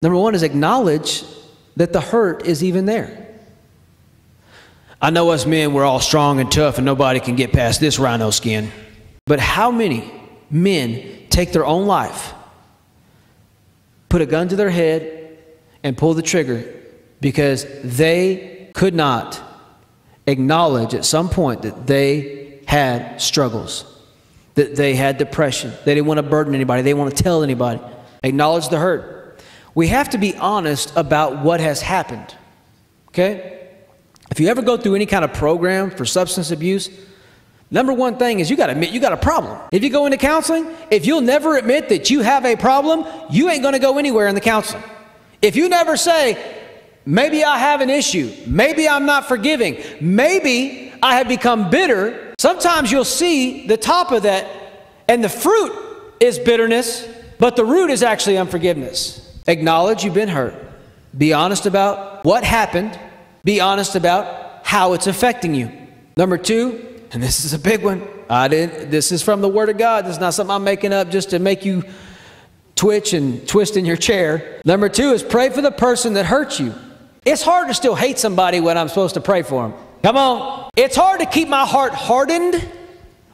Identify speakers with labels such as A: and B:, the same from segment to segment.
A: Number one is acknowledge that the hurt is even there. I know us men, we're all strong and tough and nobody can get past this rhino skin. But how many men take their own life, put a gun to their head, and pull the trigger because they could not acknowledge at some point that they had struggles, that they had depression, they didn't want to burden anybody, they didn't want to tell anybody. Acknowledge the hurt. We have to be honest about what has happened, okay? If you ever go through any kind of program for substance abuse, number one thing is you got to admit you got a problem. If you go into counseling, if you'll never admit that you have a problem, you ain't going to go anywhere in the counseling. If you never say, maybe I have an issue, maybe I'm not forgiving, maybe I have become bitter, sometimes you'll see the top of that and the fruit is bitterness, but the root is actually unforgiveness. Acknowledge you've been hurt. Be honest about what happened. Be honest about how it's affecting you. Number two, and this is a big one. This is from the Word of God. This is not something I'm making up just to make you twitch and twist in your chair. Number two is pray for the person that hurt you. It's hard to still hate somebody when I'm supposed to pray for them. Come on. It's hard to keep my heart hardened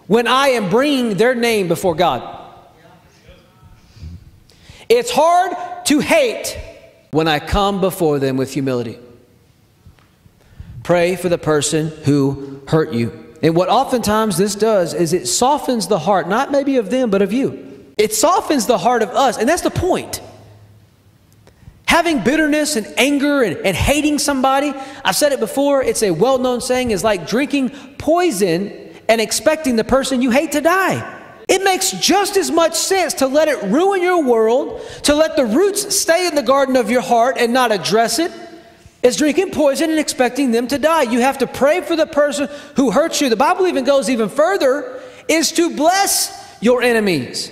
A: when I am bringing their name before God. It's hard to hate when I come before them with humility. Pray for the person who hurt you. And what oftentimes this does is it softens the heart, not maybe of them, but of you. It softens the heart of us, and that's the point. Having bitterness and anger and hating somebody, I've said it before, it's a well-known saying, is like drinking poison and expecting the person you hate to die. It makes just as much sense to let it ruin your world, to let the roots stay in the garden of your heart and not address it, as drinking poison and expecting them to die. You have to pray for the person who hurts you. The Bible even goes even further, is to bless your enemies.